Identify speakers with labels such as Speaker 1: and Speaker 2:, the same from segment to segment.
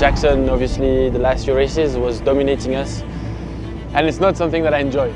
Speaker 1: Jackson, obviously, the last few races was dominating us, and it's not something that I enjoy.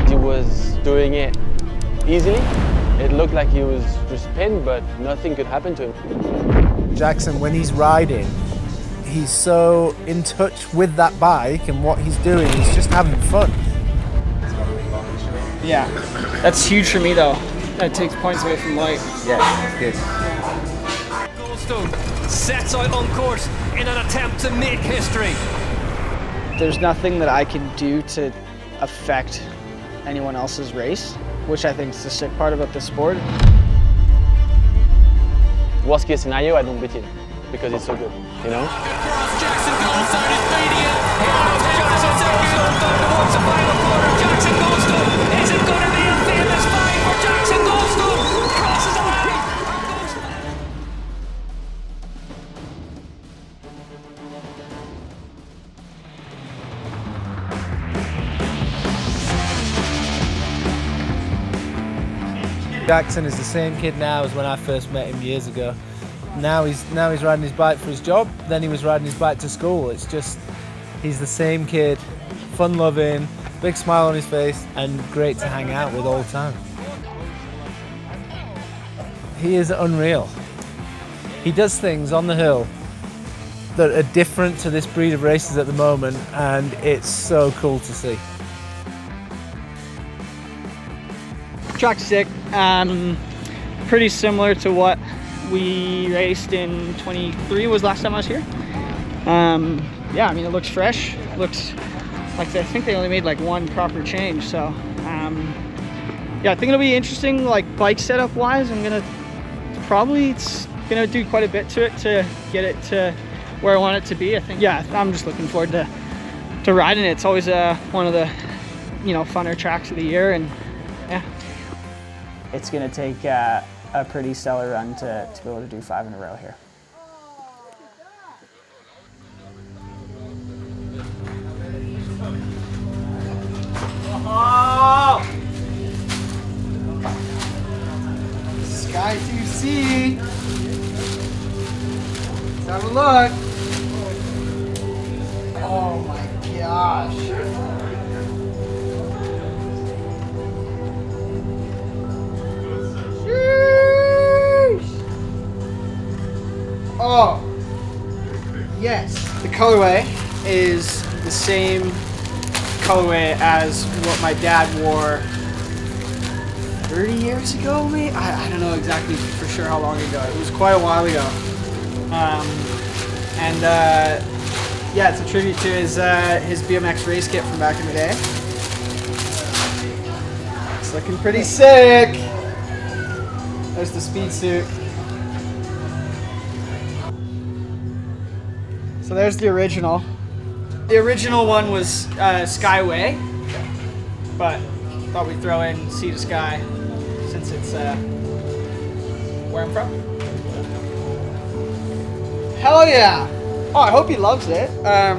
Speaker 1: He was doing it easily. It looked like he was just pinned, but nothing could happen to him.
Speaker 2: Jackson, when he's riding, he's so in touch with that bike and what he's doing, he's just having fun.
Speaker 3: Yeah, that's huge for me though. That takes points away from light.
Speaker 2: Yeah, that's good.
Speaker 4: Goldstone sets out on course in an attempt to make history.
Speaker 3: There's nothing that I can do to affect anyone else's race, which I think is the sick part about this sport.
Speaker 1: Worst case scenario, I don't beat him because it's so good, you know?
Speaker 4: Jackson Goldstone is beating it. Johnson Goldstone down towards the final corner. Jackson Goldstone. Is it going to be a famous fight for Jackson Goldstone? Crosses the line.
Speaker 2: Jackson is the same kid now as when I first met him years ago. Now he's riding his bike for his job, then he was riding his bike to school. It's just, he's the same kid, fun-loving, big smile on his face, and great to hang out with all the time. He is unreal. He does things on the hill that are different to this breed of races at the moment, and it's so cool to see.
Speaker 3: Track's sick. Pretty similar to what we raced in 23 was last time I was here. Yeah, I mean, it looks fresh. Looks like I think they only made like one proper change. So yeah, I think it'll be interesting, like bike setup wise. I'm gonna do quite a bit to it to get it to where I want it to be. I think, yeah, I'm just looking forward to riding it. It's always one of the, you know, funner tracks of the year, and yeah.
Speaker 5: It's going to take a pretty stellar run to be able to do 5 in a row here.
Speaker 2: Oh! Sky 2C. Let's have a look. Oh my gosh. Oh, yes. The colorway is the same colorway as what my dad wore 30 years ago, maybe? I don't know exactly for sure how long ago. It was quite a while ago. Yeah, it's a tribute to his BMX race kit from back in the day. It's looking pretty sick. There's the speed suit. So there's the original. The original one was Skyway, but thought we'd throw in Sea to Sky since it's where I'm from. Hell yeah! Oh, I hope he loves it. I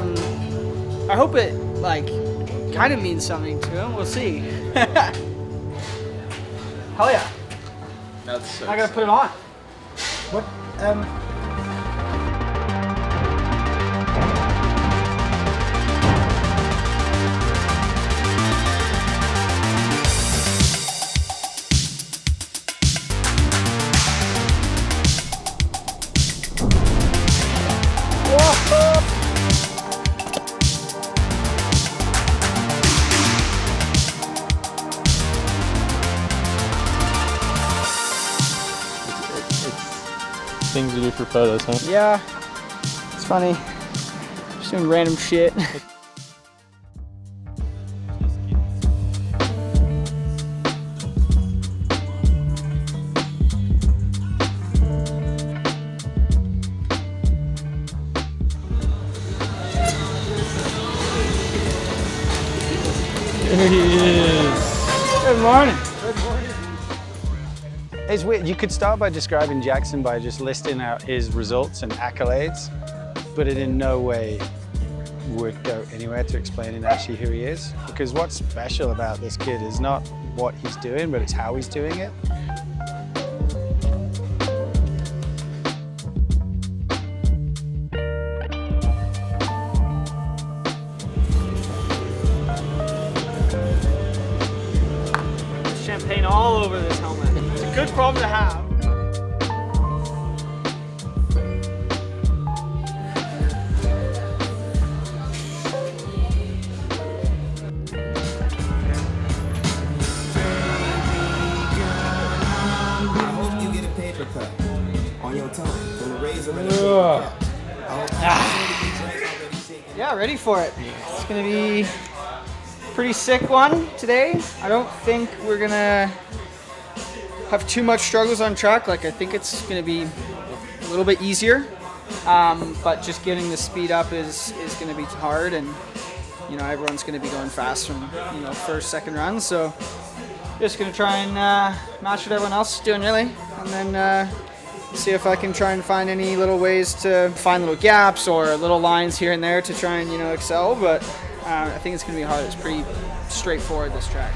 Speaker 2: hope it like kind of means something to him. We'll see. Hell yeah!
Speaker 6: That's so
Speaker 2: I gotta put it on. What?
Speaker 1: Things we do for photos, huh?
Speaker 3: Yeah, it's funny. Just doing random shit.
Speaker 1: There he is.
Speaker 3: Good morning.
Speaker 6: It's weird. You could start by describing Jackson by just listing out his results and accolades, but it in no way would go anywhere to explaining actually who he is. Because what's special about this kid is not what he's doing, but it's how he's doing it.
Speaker 3: gonna paint all over this helmet. It's a good problem to have.
Speaker 7: On your tongue from the razor and
Speaker 3: Yeah, ready for it. It's gonna be a pretty sick one today. I don't think we're gonna have too much struggles on track. Like, I think it's gonna be a little bit easier, but just getting the speed up is gonna be hard, and you know, everyone's gonna be going fast from, you know, first, second runs. So just gonna try and match what everyone else is doing, really, and then see if I can try and find any little ways to find little gaps or little lines here and there to try and, you know, excel. But I think it's gonna be hard. It's pretty straightforward, this track.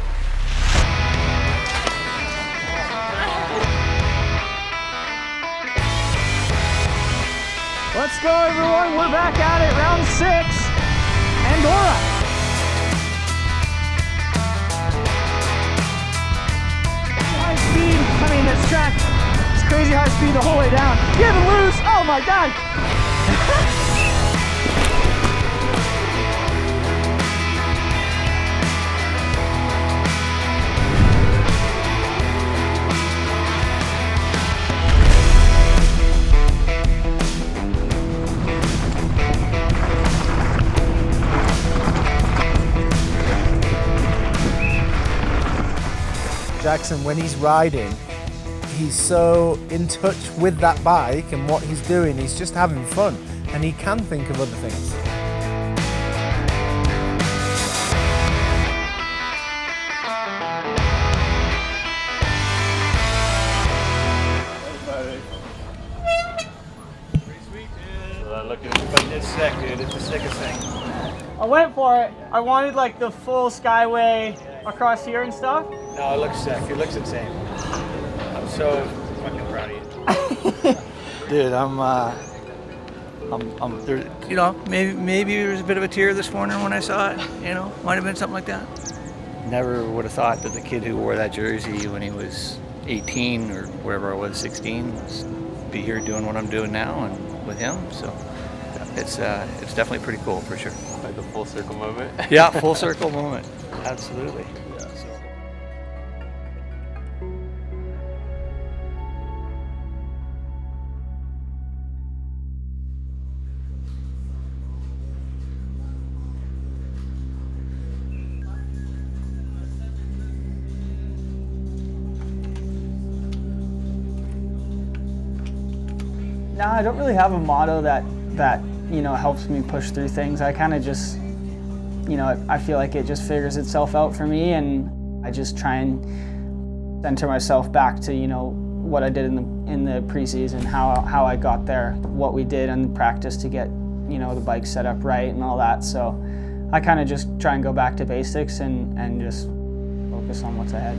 Speaker 3: Let's go, everyone. We're back at it. Round 6, Andorra. High speed. I mean, this track, it's crazy high speed the whole way down. Give and loose. Oh my God.
Speaker 2: Jackson, when he's riding, he's so in touch with that bike and what he's doing. He's just having fun, and he can think of other things.
Speaker 8: Looking like this sick, dude. It's the sickest thing.
Speaker 3: I went for it. I wanted like the full skyway across here and stuff.
Speaker 8: No, it looks sick. It looks insane. I'm so fucking proud of you. Dude, I'm there, you know, maybe there was a bit of a tear this morning when I saw it, you know, might have been something like that. Never would have thought that the kid who wore that jersey when he was 18 or whatever I was, 16, would be here doing what I'm doing now and with him, so it's definitely pretty cool for sure.
Speaker 1: Like a full circle moment.
Speaker 8: Yeah, full circle moment. Absolutely.
Speaker 5: No, I don't really have a motto that you know, helps me push through things. I kind of just, you know, I feel like it just figures itself out for me, and I just try and center myself back to, you know, what I did in the preseason, how I got there, what we did in practice to get, you know, the bike set up right and all that. So I kind of just try and go back to basics and just focus on what's ahead.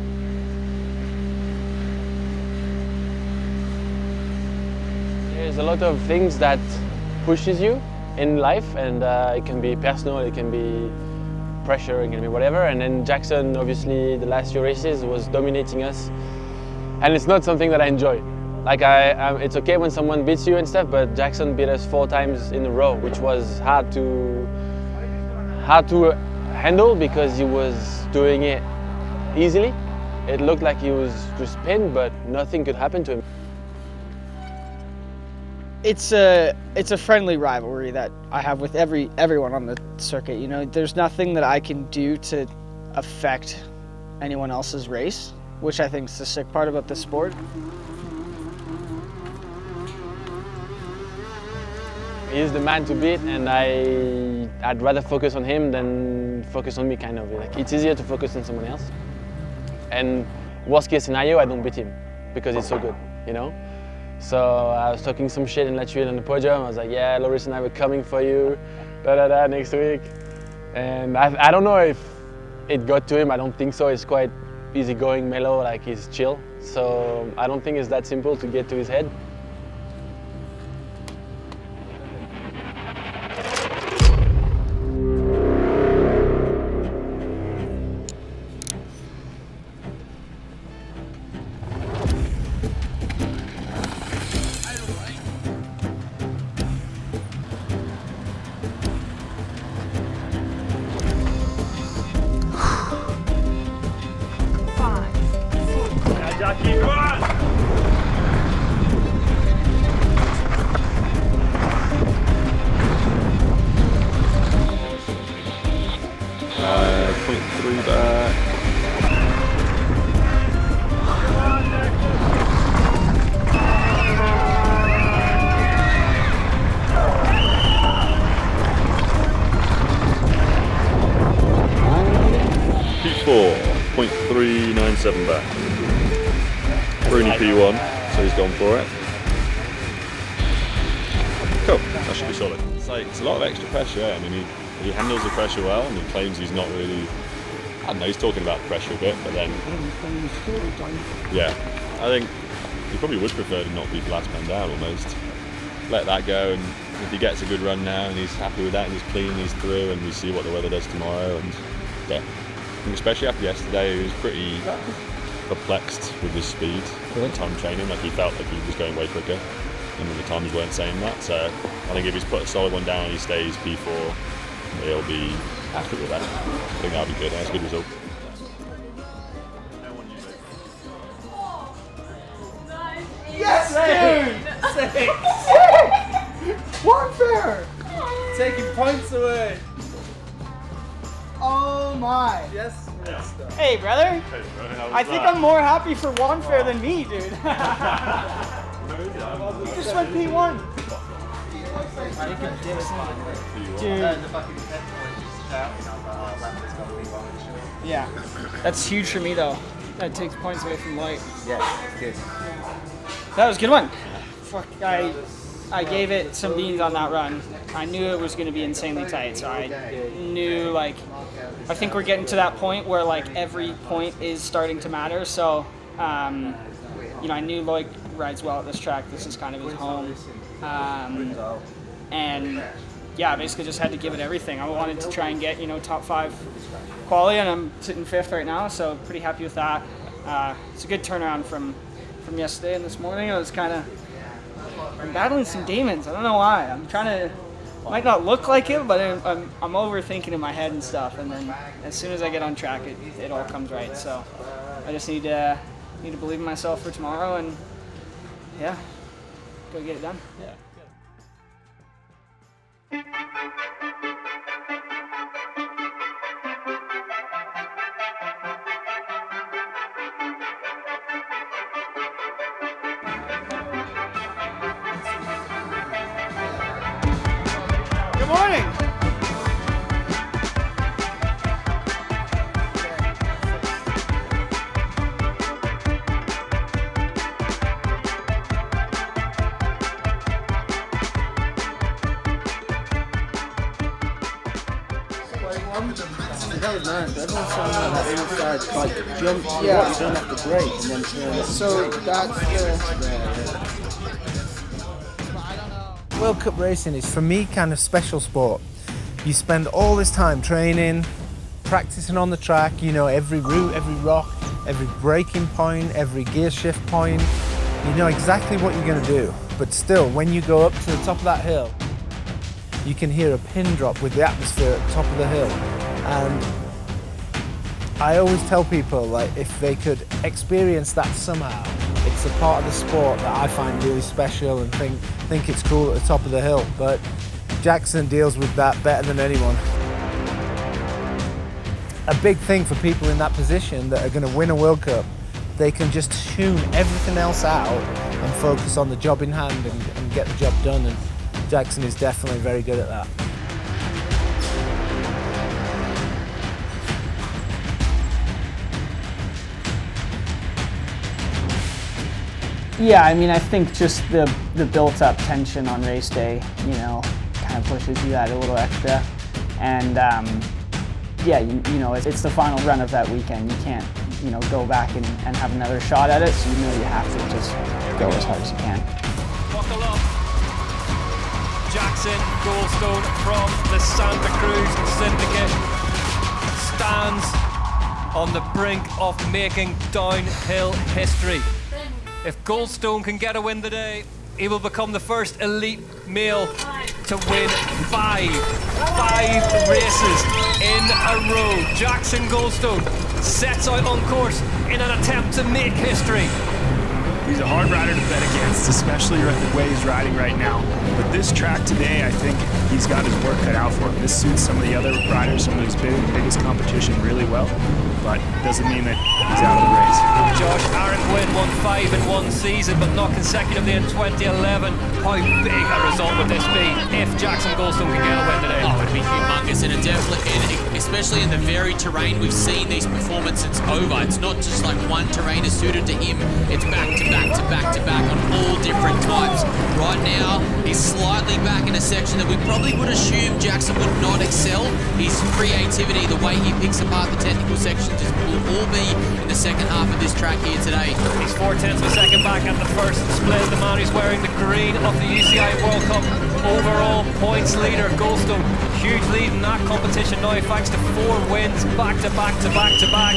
Speaker 1: There's a lot of things that pushes you in life, and it can be personal, it can be pressure, it can be whatever. And then Jackson, obviously, the last few races was dominating us, and it's not something that I enjoy. Like it's okay when someone beats you and stuff, but Jackson beat us 4 times in a row, which was hard to handle because he was doing it easily. It looked like he was just pinned, but nothing could happen to him.
Speaker 3: It's a friendly rivalry that I have with everyone on the circuit. You know, there's nothing that I can do to affect anyone else's race, which I think is the sick part about the sport.
Speaker 1: He's the man to beat, and I'd rather focus on him than focus on me, kind of. Like, it's easier to focus on someone else. And worst case scenario, I don't beat him because he's so good, you know? So I was talking some shit in La Tuile on the podium. I was like, yeah, Loris and I were coming for you, next week. And I don't know if it got to him. I don't think so. He's quite easygoing, mellow, like he's chill. So I don't think it's that simple to get to his head.
Speaker 9: Jackie, come on!
Speaker 10: 0.3 back. P4, 0.397 back. Bruni P1, so he's gone for it. Cool, that should be solid. It's a lot of extra pressure. I mean, he handles the pressure well, and he claims he's not really. I don't know. He's talking about pressure a bit, but then. Yeah, I think he probably would prefer to not be last man down almost. Let that go, and if he gets a good run now, and he's happy with that, and he's clean, he's through, and we see what the weather does tomorrow, and yeah. And especially after yesterday, he was pretty perplexed with his speed at time training. Like he felt like he was going way quicker, and the times weren't saying that. So I think if he's put a solid one down and he stays P4, he'll be happy with that. I think that'll be good. That's a good result.
Speaker 2: Yes, dude! Sick! One fair! Taking points away. Oh my! Yes.
Speaker 3: Hey, brother. I think I'm more happy for Wanfair than me, dude. You just went P1. Dude. Yeah. That's huge for me, though. That takes points away from Light.
Speaker 8: Yeah, it's good.
Speaker 3: That was a good one. Fuck, I gave it some beans on that run. I knew it was going to be insanely tight, so I knew, like, I think we're getting to that point where, like, every point is starting to matter. So, you know, I knew Lloyd rides well at this track. This is kind of his home. And, yeah, I basically just had to give it everything. I wanted to try and get, you know, top 5 quality, and I'm sitting 5th right now, so pretty happy with that. It's a good turnaround from yesterday and this morning. I was kind of battling some demons. I don't know why. I'm trying to, might not look like it, but I'm overthinking in my head and stuff. And then as soon as I get on track, it all comes right. So I just need to believe in myself for tomorrow, and yeah, go get it done. Yeah. Good morning.
Speaker 2: That was nice. Everyone's saying that inside like jump, yeah, you don't have to brake and then turn. So that's the World Cup racing is for me kind of special sport. You spend all this time training, practicing on the track, you know, every route, every rock, every braking point, every gear shift point. You know exactly what you're going to do. But still, when you go up to the top of that hill, you can hear a pin drop with the atmosphere at the top of the hill. And I always tell people, like, if they could experience that somehow, it's a part of the sport that I find really special and think it's cool at the top of the hill. But Jackson deals with that better than anyone. A big thing for people in that position that are going to win a World Cup, they can just tune everything else out and focus on the job in hand and get the job done. And Jackson is definitely very good at that.
Speaker 5: Yeah, I mean, I think just the built-up tension on race day, you know, kind of pushes you that a little extra. And yeah, you know, it's the final run of that weekend. You can't, you know, go back and have another shot at it, so you know you have to just go as hard as you can.
Speaker 4: Buckle up. Jackson Goldstone from the Santa Cruz Syndicate stands on the brink of making downhill history. If Goldstone can get a win today, he will become the first elite male to win five races in a row. Jackson Goldstone sets out on course in an attempt to make history.
Speaker 9: He's a hard rider to bet against, especially the way he's riding right now. But this track today, I think he's got his work cut out for him. This suits some of the other riders, some of his biggest competition really well, but doesn't mean that he's out of the race.
Speaker 4: Josh Arenquin won 5 in one season, but not consecutively in 2011. How big a result would this be if Jackson Goldstone can get a win today?
Speaker 11: Oh, it'd be humongous, and it definitely, and especially in the varied terrain we've seen these performances over. It's not just like one terrain is suited to him. It's back to back to back to back on all different types. Right now, he's slightly back in a section that we probably would assume Jackson would not excel. His creativity, the way he picks apart the technical sections, will all be in the second half of this track here today.
Speaker 4: He's 4/10 of a second back at the first split. The man who's wearing the green of the UCI World Cup overall points leader, Goldstone. Huge lead in that competition now thanks to 4 wins back to back to back to back.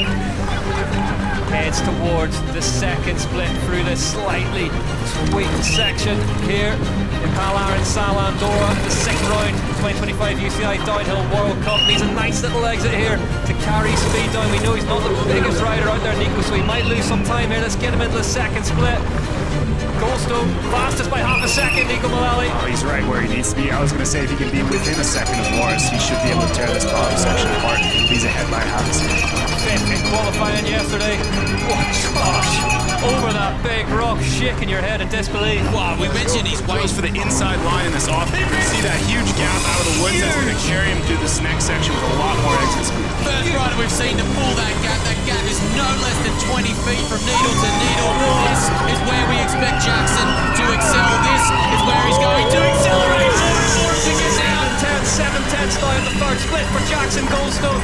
Speaker 4: Heads towards the second split through this slightly tweaked section here in Palarin Sal Andorra, the 6th round 2025 UCI Downhill World Cup. Needs a nice little exit here to carry speed down. We know he's not the biggest rider out there, Nico, so he might lose some time here. Let's get him into the second split. Goldstone, fastest by half a second, Nico Mullally.
Speaker 9: Oh, he's right where he needs to be. I was going to say if he can be within a second of Morris, he should be able to tear this bottom section apart. He's ahead by half a second.
Speaker 4: 5th in qualifying yesterday. Oh, Josh, over that big rock, shaking your head in disbelief.
Speaker 11: Wow, we mentioned he's
Speaker 9: Goes for the inside line in this off. You can see that huge gap out of the woods. That's going to carry him through this next section with a lot more exit speed.
Speaker 11: First rider we've seen to pull that gap. That gap is no less than 20 feet from needle to needle. This is where we expect Jackson to excel. This is where he's going to accelerate.
Speaker 4: 7/10 now in the third split for Jackson Goldstone.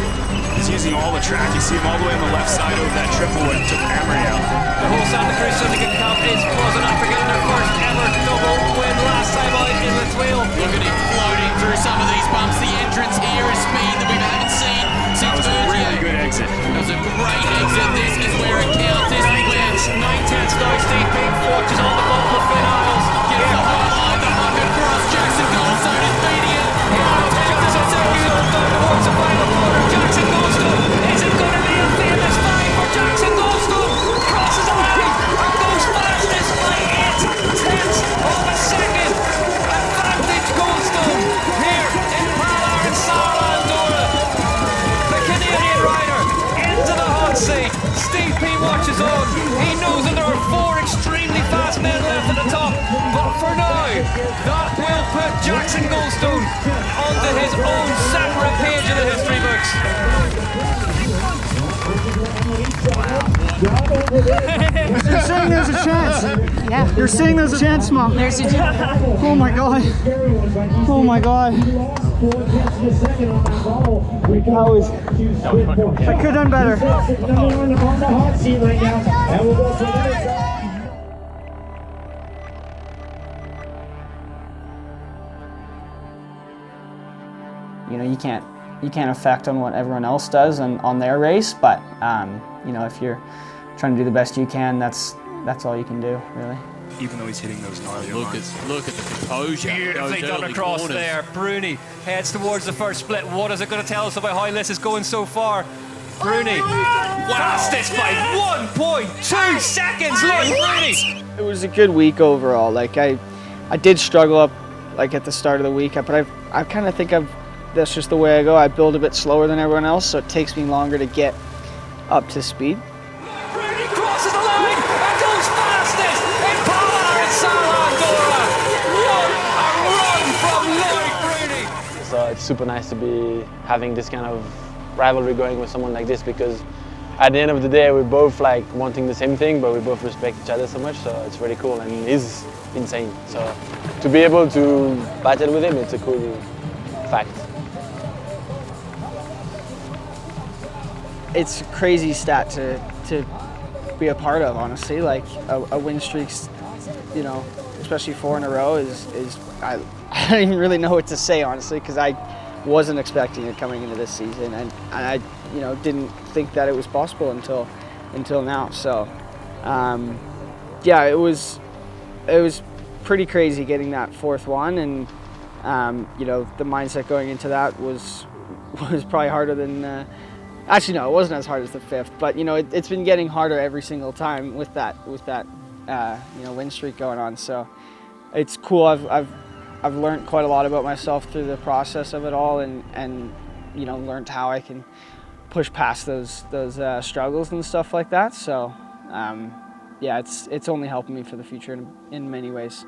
Speaker 9: He's using all the track. You see him all the way on the left side over that triple where it took Amory out.
Speaker 4: The whole Santa Cruz Syndicate Cup is closing up for getting their first ever double win last time out in Lithuania.
Speaker 11: Look at him floating through some of these bumps. The entrance here is speed that we haven't seen since
Speaker 9: That was a really good exit.
Speaker 11: That was a great exit. This is where it counts. This is where
Speaker 4: 9/10 now. Steve Pink watches on the bottom of Finn Isles.
Speaker 11: get the high line, the 100 cross. Jackson Goldstone is beating it.
Speaker 4: Towards the final quarter, Jackson Goldstone. Is it going to be a famous fight for Jackson Goldstone? Crosses the line and goes fastest by 8/10 of a second. Advantage Goldstone here in Palarin Sal Andorra. The Canadian rider into the hot seat. Steve P watches on. He knows that there are 4 extremely fast men left at the top, but for now, that will put Jackson Goldstone onto his own separate page of the history books.
Speaker 5: You're saying there's a chance. Yeah. You're saying there's a chance, Mom. There's a chance. Oh my God. Oh my God. I could have done better. You know, you can't affect on what everyone else does and on their race, but you know, if you're trying to do the best you can, that's all you can do, really.
Speaker 9: Even though he's hitting those gnarly
Speaker 11: Look at the composure.
Speaker 4: Beautifully
Speaker 11: Those
Speaker 4: done
Speaker 11: early
Speaker 4: across
Speaker 11: corners.
Speaker 4: there. Bruni heads towards the first split. What is it going to tell us about how this is going so far? Bruni, fastest by 1.2 seconds. Lloyd Bruni.
Speaker 5: It was a good week overall. Like I did struggle up like at the start of the week, but I kind of think that's just the way I go. I build a bit slower than everyone else, so it takes me longer to get up to speed.
Speaker 4: Bruni crosses the line and goes fastest in Palarin Sal Andorra. What a run from Lloyd Bruni.
Speaker 1: So it's super nice to be having this kind of rivalry going with someone like this, because at the end of the day we're both like wanting the same thing, but we both respect each other so much, so it's really cool, and he's insane. So to be able to battle with him, it's a cool fact.
Speaker 5: It's a crazy stat to be a part of, honestly. Like a win streak's, you know, especially 4 in a row is I don't even really know what to say, honestly, because I wasn't expecting it coming into this season, and I, you know, didn't think that it was possible until now. So yeah, it was pretty crazy getting that 4th one, and you know, the mindset going into that was probably harder than Actually, no, it wasn't as hard as the 5th, but you know, it's been getting harder every single time with that you know, win streak going on. So it's cool. I've learned quite a lot about myself through the process of it all, and you know, learned how I can push past those struggles and stuff like that. So yeah, it's only helping me for the future in many ways.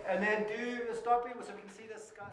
Speaker 2: And then do the stopping so we can see the Scott.